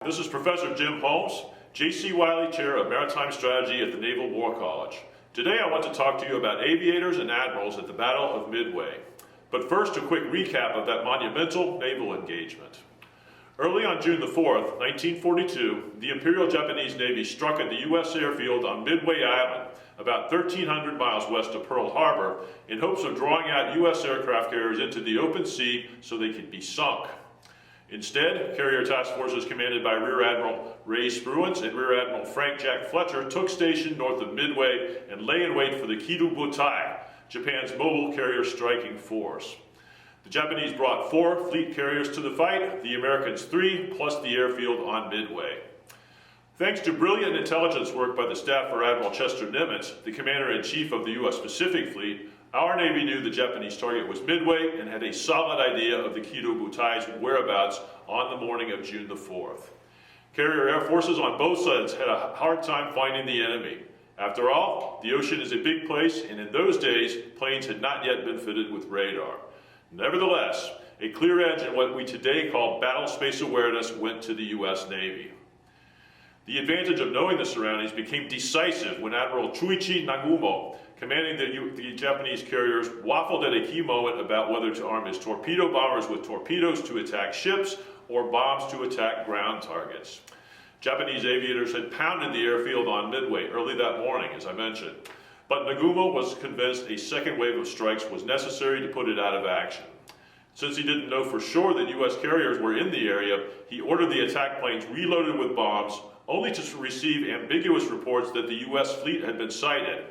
This is Professor Jim Holmes, J.C. Wiley Chair of Maritime Strategy at the Naval War College. Today I want to talk to you about aviators and admirals at the Battle of Midway. But first, a quick recap of that monumental naval engagement. Early on June the 4th, 1942, the Imperial Japanese Navy struck at the U.S. airfield on Midway Island, about 1,300 miles west of Pearl Harbor, in hopes of drawing out U.S. aircraft carriers into the open sea so they could be sunk. Instead, carrier task forces commanded by Rear Admiral Ray Spruance and Rear Admiral Frank Jack Fletcher took station north of Midway and lay in wait for the Kido Butai, Japan's mobile carrier striking force. The Japanese brought 4 fleet carriers to the fight, the Americans 3, plus the airfield on Midway. Thanks to brilliant intelligence work by the staff for Admiral Chester Nimitz, the Commander-in-Chief of the U.S. Pacific Fleet, our Navy knew the Japanese target was Midway and had a solid idea of the Kido Butai's whereabouts on the morning of June the 4th. Carrier air forces on both sides had a hard time finding the enemy. After all, the ocean is a big place, and in those days, planes had not yet been fitted with radar. Nevertheless, a clear edge in what we today call battle space awareness went to the U.S. Navy. The advantage of knowing the surroundings became decisive when Admiral Chuichi Nagumo, commanding the Japanese carriers, waffled at a key moment about whether to arm his torpedo bombers with torpedoes to attack ships or bombs to attack ground targets. Japanese aviators had pounded the airfield on Midway early that morning, as I mentioned, but Nagumo was convinced a second wave of strikes was necessary to put it out of action. Since he didn't know for sure that U.S. carriers were in the area, he ordered the attack planes reloaded with bombs, only to receive ambiguous reports that the U.S. fleet had been sighted.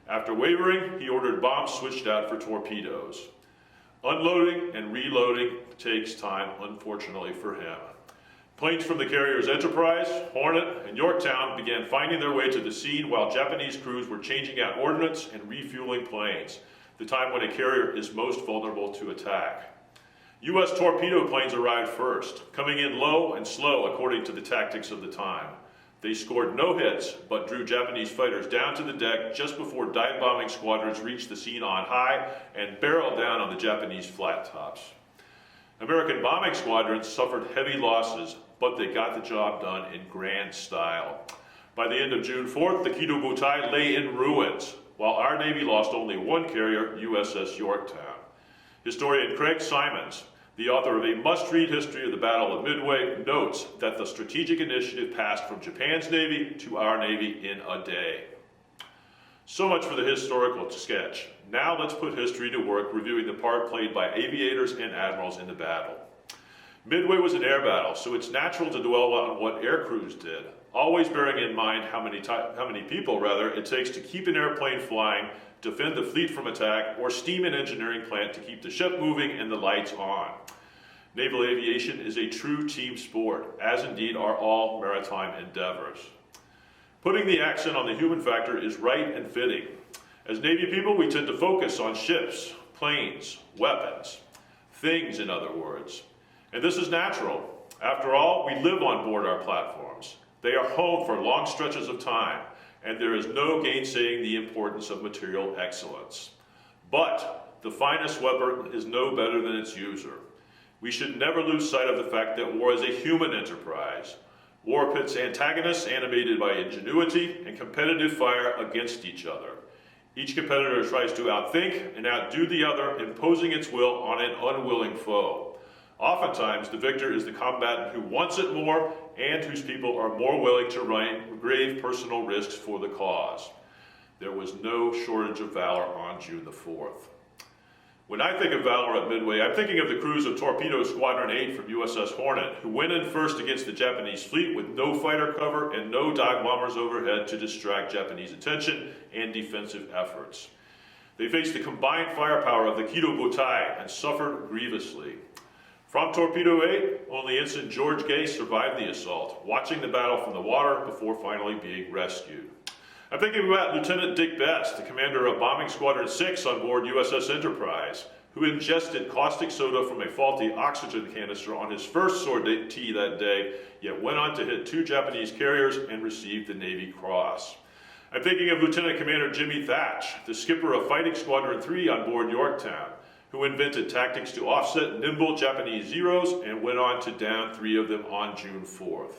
After wavering, he ordered bombs switched out for torpedoes. Unloading and reloading takes time, unfortunately for him. Planes from the carriers Enterprise, Hornet, and Yorktown began finding their way to the scene while Japanese crews were changing out ordnance and refueling planes, the time when a carrier is most vulnerable to attack. U.S. torpedo planes arrived first, coming in low and slow according to the tactics of the time. They scored no hits, but drew Japanese fighters down to the deck just before dive bombing squadrons reached the scene on high and barreled down on the Japanese flat tops. American bombing squadrons suffered heavy losses, but they got the job done in grand style. By the end of June 4th, the Kido Butai lay in ruins, while our Navy lost only one carrier, USS Yorktown. Historian Craig Simons, the author of a must-read history of the Battle of Midway, notes that the strategic initiative passed from Japan's Navy to our Navy in a day. So much for the historical sketch. Now let's put history to work reviewing the part played by aviators and admirals in the battle. Midway was an air battle, so it's natural to dwell on what air crews did, always bearing in mind how many people it takes to keep an airplane flying, defend the fleet from attack, or steam an engineering plant to keep the ship moving and the lights on. Naval aviation is a true team sport, as indeed are all maritime endeavors. Putting the accent on the human factor is right and fitting. As Navy people, we tend to focus on ships, planes, weapons, things in other words. And this is natural. After all, we live on board our platforms. They are home for long stretches of time, and there is no gainsaying the importance of material excellence. But the finest weapon is no better than its user. We should never lose sight of the fact that war is a human enterprise. War pits antagonists animated by ingenuity and competitive fire against each other. Each competitor tries to outthink and outdo the other, imposing its will on an unwilling foe. Oftentimes, the victor is the combatant who wants it more and whose people are more willing to run grave personal risks for the cause. There was no shortage of valor on June the 4th. When I think of valor at Midway, I'm thinking of the crews of Torpedo Squadron 8 from USS Hornet, who went in first against the Japanese fleet with no fighter cover and no dive bombers overhead to distract Japanese attention and defensive efforts. They faced the combined firepower of the Kido Butai and suffered grievously. From Torpedo 8, only Ensign George Gay survived the assault, watching the battle from the water before finally being rescued. I'm thinking about Lieutenant Dick Best, the commander of Bombing Squadron 6 on board USS Enterprise, who ingested caustic soda from a faulty oxygen canister on his first sortie that day, yet went on to hit 2 Japanese carriers and received the Navy Cross. I'm thinking of Lieutenant Commander Jimmy Thatch, the skipper of Fighting Squadron 3 on board Yorktown, who invented tactics to offset nimble Japanese Zeros and went on to down 3 of them on June 4th.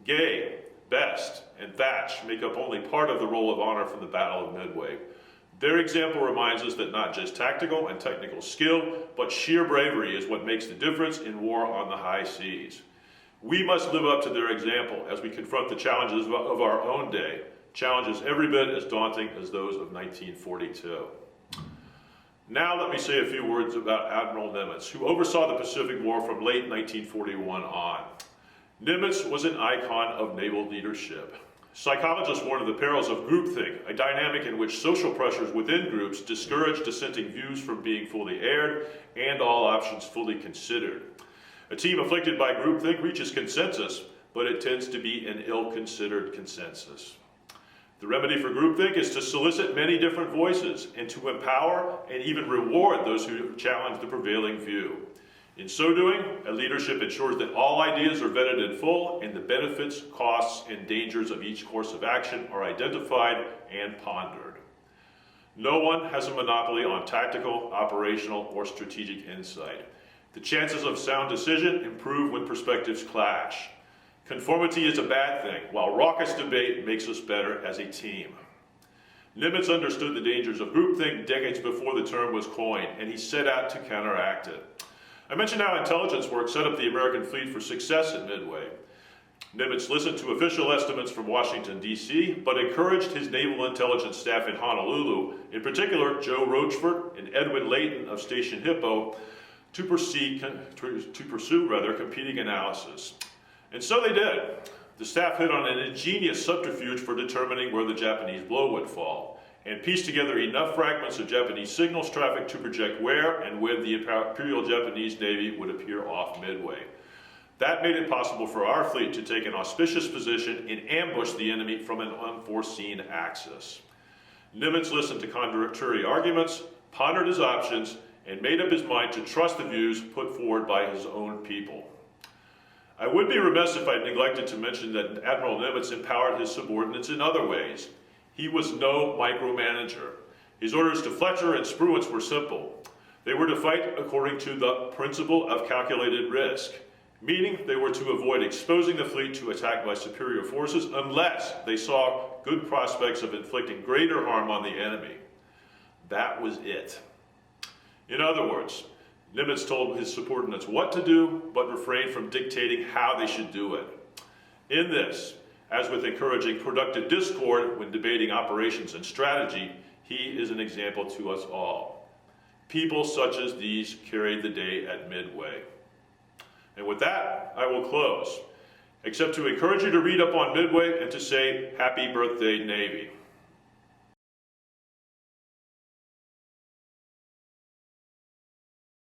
Gay, Best, and Thatch make up only part of the roll of honor from the Battle of Midway. Their example reminds us that not just tactical and technical skill, but sheer bravery is what makes the difference in war on the high seas. We must live up to their example as we confront the challenges of our own day, challenges every bit as daunting as those of 1942. Now let me say a few words about Admiral Nimitz, who oversaw the Pacific War from late 1941 on. Nimitz was an icon of naval leadership. Psychologists warn of the perils of groupthink, a dynamic in which social pressures within groups discourage dissenting views from being fully aired and all options fully considered. A team afflicted by groupthink reaches consensus, but it tends to be an ill-considered consensus. The remedy for groupthink is to solicit many different voices and to empower and even reward those who challenge the prevailing view. In so doing, a leadership ensures that all ideas are vetted in full and the benefits, costs, and dangers of each course of action are identified and pondered. No one has a monopoly on tactical, operational, or strategic insight. The chances of sound decision improve when perspectives clash. Conformity is a bad thing, while raucous debate makes us better as a team. Nimitz understood the dangers of groupthink decades before the term was coined, and he set out to counteract it. I mentioned how intelligence work set up the American fleet for success at Midway. Nimitz listened to official estimates from Washington, D.C., but encouraged his naval intelligence staff in Honolulu, in particular Joe Rochefort and Edwin Layton of Station Hippo, to pursue competing analysis. And so they did. The staff hit on an ingenious subterfuge for determining where the Japanese blow would fall, and pieced together enough fragments of Japanese signals traffic to project where and when the Imperial Japanese Navy would appear off Midway. That made it possible for our fleet to take an auspicious position and ambush the enemy from an unforeseen axis. Nimitz listened to contrary arguments, pondered his options, and made up his mind to trust the views put forward by his own people. I would be remiss if I neglected to mention that Admiral Nimitz empowered his subordinates in other ways. He was no micromanager. His orders to Fletcher and Spruance were simple. They were to fight according to the principle of calculated risk, meaning they were to avoid exposing the fleet to attack by superior forces unless they saw good prospects of inflicting greater harm on the enemy. That was it. In other words, Nimitz told his subordinates what to do, but refrained from dictating how they should do it. In this, as with encouraging productive discord when debating operations and strategy, he is an example to us all. People such as these carried the day at Midway. And with that, I will close, except to encourage you to read up on Midway and to say, Happy Birthday, Navy.